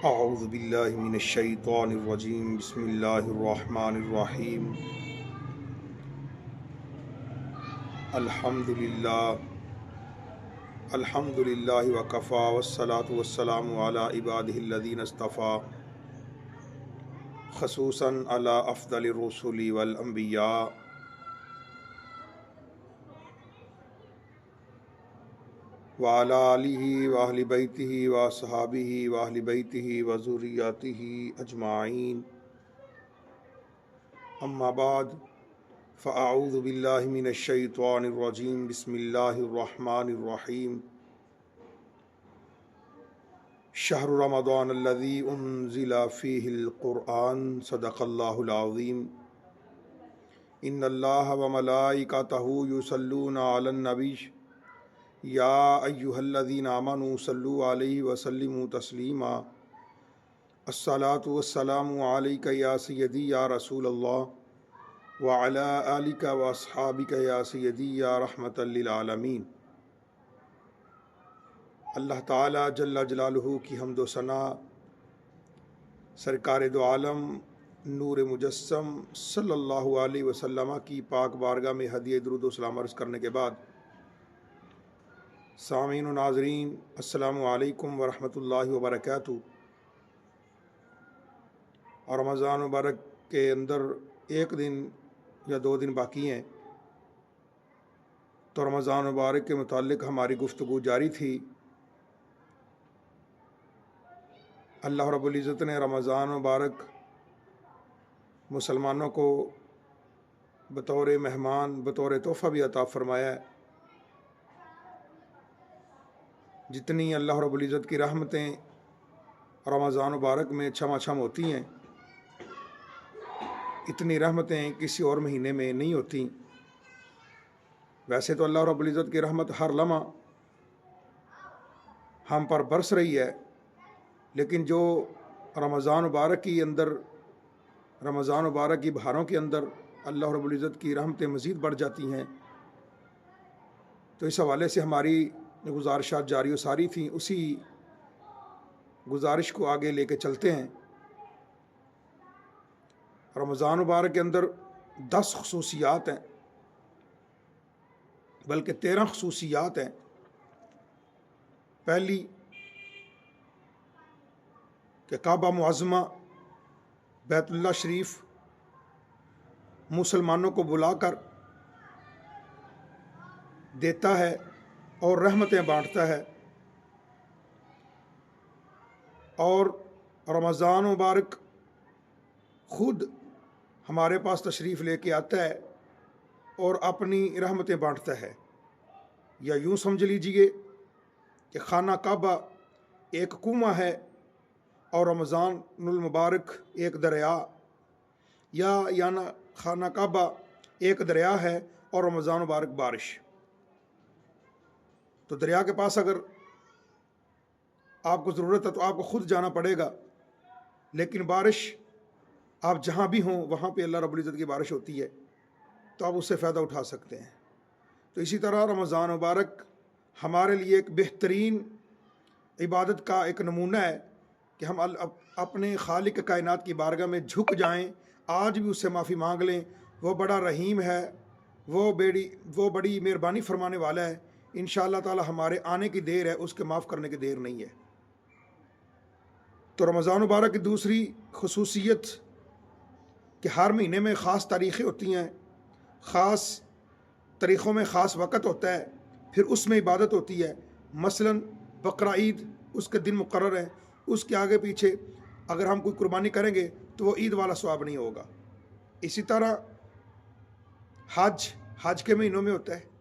اعوذ باللہ من الشیطان الرجیم بسم اللہ الرحمن الرحیم الحمد للہ وکفا والصلاة والسلام علی عبادہ الذین اصطفیٰ خصوصاً علی افضل الرسل والانبیاء وعلی آلہ واہل بیتہ واصحابہ واہل بیتہ وذریاتہ اجمعین اما بعد فاعوذ باللہ من الشیطان الرجیم بسم اللہ الرحمن الرحیم شہر رمضان الذی انزل فیہ القرآن صدق اللہ العظیم ان اللہ وملائکتہ یصلون علی النبی یا ایہا الذین آمنوا صلوا علیہ وسلموا تسلیما الصلاۃ والسلام علیک یا سیدی یا رسول اللہ وعلی آلک واصحابک یا سیدی یا رحمۃ للعالمین۔ اللہ تعالیٰ جل جلالہ کی حمد و ثنا سرکار دو عالم نور مجسم صلی اللہ علیہ وسلم کی پاک بارگاہ میں ہدیہ درود و سلام عرض کرنے کے بعد، سامعین و ناظرین السلام علیکم ورحمۃ اللہ وبرکاتہ۔ اور رمضان مبارک کے اندر ایک دن یا 2 دن باقی ہیں، تو رمضان مبارک کے متعلق ہماری گفتگو جاری تھی۔ اللہ رب العزت نے رمضان مبارک مسلمانوں کو بطور مہمان بطور تحفہ بھی عطا فرمایا ہے۔ جتنی اللہ رب العزت کی رحمتیں رمضان مبارک میں چھما چھم ہوتی ہیں، اتنی رحمتیں کسی اور مہینے میں نہیں ہوتی۔ ویسے تو اللہ رب العزت کی رحمت ہر لمحہ ہم پر برس رہی ہے، لیکن جو رمضان مبارک کی بہاروں کے اندر اللہ رب العزت کی رحمتیں مزید بڑھ جاتی ہیں، تو اس حوالے سے ہماری گزارشات جاری و ساری تھیں، اسی گزارش کو آگے لے کے چلتے ہیں۔ رمضان مبارک کے اندر 10 خصوصیات ہیں، بلکہ 13 خصوصیات ہیں۔ پہلی کہ کعبہ معظمہ بیت اللہ شریف مسلمانوں کو بلا کر دیتا ہے اور رحمتیں بانٹتا ہے، اور رمضان مبارک خود ہمارے پاس تشریف لے کے آتا ہے اور اپنی رحمتیں بانٹتا ہے۔ یا یوں سمجھ لیجئے کہ خانہ کعبہ ایک کنواں ہے اور رمضان المبارک ایک دریا، یا خانہ کعبہ ایک دریا ہے اور رمضان مبارک بارش۔ تو دریا کے پاس اگر آپ کو ضرورت ہے تو آپ کو خود جانا پڑے گا، لیکن بارش آپ جہاں بھی ہوں وہاں پہ اللہ رب العزت کی بارش ہوتی ہے، تو آپ اس سے فائدہ اٹھا سکتے ہیں۔ تو اسی طرح رمضان مبارک ہمارے لیے ایک بہترین عبادت کا ایک نمونہ ہے کہ ہم اپنے خالق کائنات کی بارگاہ میں جھک جائیں، آج بھی اس سے معافی مانگ لیں۔ وہ بڑا رحیم ہے، وہ بڑی مہربانی فرمانے والا ہے۔ انشاءاللہ تعالی ہمارے آنے کی دیر ہے، اس کے معاف کرنے کی دیر نہیں ہے۔ تو رمضان مبارک کی دوسری خصوصیت کہ ہر مہینے میں خاص تاریخیں ہوتی ہیں، خاص تاریخوں میں خاص وقت ہوتا ہے، پھر اس میں عبادت ہوتی ہے۔ مثلا بقرہ عید، اس کے دن مقرر ہیں، اس کے آگے پیچھے اگر ہم کوئی قربانی کریں گے تو وہ عید والا ثواب نہیں ہوگا۔ اسی طرح حج کے مہینوں میں ہوتا ہے۔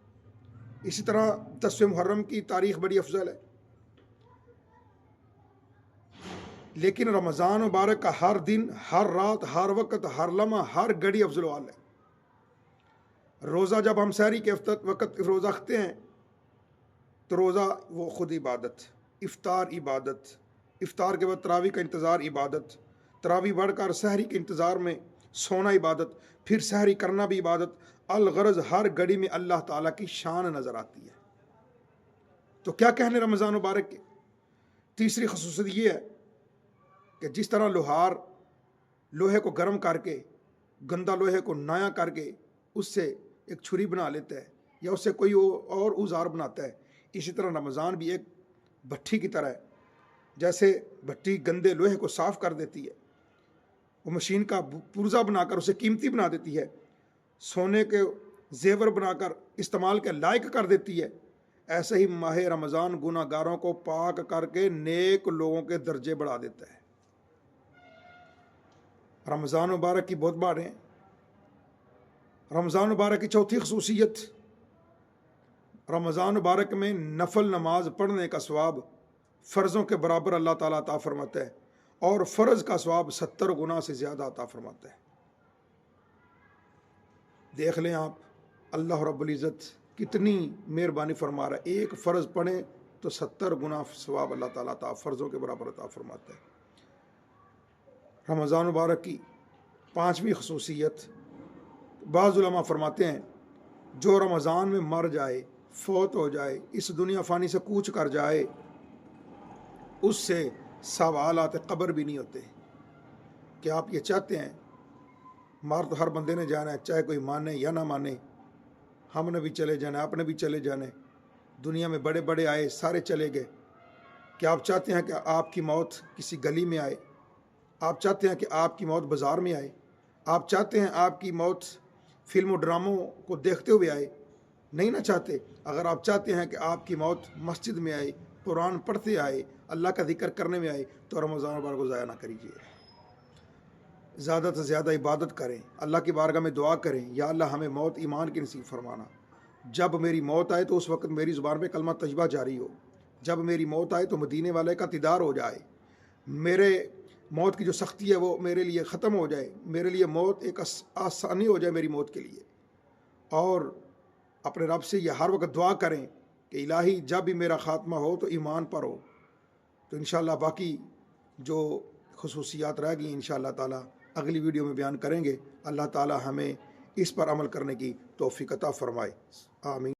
اسی طرح 10 محرم کی تاریخ بڑی افضل ہے، لیکن رمضان مبارک کا ہر دن، ہر رات، ہر وقت، ہر لمحہ، ہر گھڑی افضل و اعلی ہے۔ روزہ جب ہم سحری کے وقت روزہ رکھتے ہیں تو روزہ وہ خود عبادت، افطار عبادت، افطار کے بعد تراویح کا انتظار عبادت، تراویح پڑھ کر سحری کے انتظار میں سونا عبادت، پھر سحری کرنا بھی عبادت۔ الغرض ہر گھڑی میں اللہ تعالیٰ کی شان نظر آتی ہے۔ تو کیا کہنے رمضان مبارک کے؟ تیسری خصوصیت یہ ہے کہ جس طرح لوہار لوہے کو گرم کر کے گندا لوہے کو نایا کر کے اس سے ایک چھری بنا لیتا ہے یا اس سے کوئی اور اوزار بناتا ہے، اسی طرح رمضان بھی ایک بھٹی کی طرح ہے۔ جیسے بھٹی گندے لوہے کو صاف کر دیتی ہے، وہ مشین کا پرزہ بنا کر اسے قیمتی بنا دیتی ہے، سونے کے زیور بنا کر استعمال کے لائق کر دیتی ہے، ایسے ہی ماہ رمضان گناہ گاروں کو پاک کر کے نیک لوگوں کے درجے بڑھا دیتا ہے۔ رمضان مبارک کی بہت باتیں ہیں۔ رمضان مبارک کی چوتھی خصوصیت، رمضان مبارک میں نفل نماز پڑھنے کا ثواب فرضوں کے برابر اللہ تعالیٰ عطا فرماتا ہے، اور فرض کا ثواب 70 گنا سے زیادہ عطا فرماتا ہے۔ دیکھ لیں آپ، اللہ رب العزت کتنی مہربانی فرما رہا ہے، ایک فرض پڑھیں تو 70 گنا ثواب اللہ تعالیٰ عطا فرضوں کے برابر عطا فرماتا ہے۔ رمضان مبارک کی پانچویں خصوصیت، بعض علماء فرماتے ہیں جو رمضان میں مر جائے، فوت ہو جائے، اس دنیا فانی سے کوچ کر جائے، اس سے سوالات قبر بھی نہیں ہوتے۔ کہ آپ یہ چاہتے ہیں، مار تو ہر بندے نے جانا ہے، چاہے کوئی مانے یا نہ مانے، ہم نے بھی چلے جانا ہے، آپ نے بھی چلے جانا ہے، دنیا میں بڑے بڑے آئے، سارے چلے گئے۔ کہ آپ چاہتے ہیں کہ آپ کی موت کسی گلی میں آئے؟ آپ چاہتے ہیں کہ آپ کی موت بازار میں آئے؟ آپ چاہتے ہیں آپ کی موت فلم و ڈراموں کو دیکھتے ہوئے آئے؟ نہیں نہ چاہتے۔ اگر آپ چاہتے ہیں کہ آپ کی موت مسجد میں آئے، قرآن پڑھتے آئے، اللہ کا ذکر کرنے میں آئے، تو رمضان مبارک کو ضائع نہ کریجیے، زیادہ سے زیادہ عبادت کریں، اللہ کی بارگاہ میں دعا کریں، یا اللہ ہمیں موت ایمان کی نصیب فرمانا۔ جب میری موت آئے تو اس وقت میری زبان پہ کلمہ طیبہ جاری ہو، جب میری موت آئے تو مدینے والے کا دیدار ہو جائے، میرے موت کی جو سختی ہے وہ میرے لیے ختم ہو جائے، میرے لیے موت ایک آسانی ہو جائے میری موت کے لیے۔ اور اپنے رب سے یہ ہر وقت دعا کریں کہ الہی جب بھی میرا خاتمہ ہو تو ایمان پر ہو۔ تو انشاءاللہ باقی جو خصوصیات رہ گئی انشاءاللہ تعالی اگلی ویڈیو میں بیان کریں گے۔ اللہ تعالی ہمیں اس پر عمل کرنے کی توفیق عطا فرمائے، آمین۔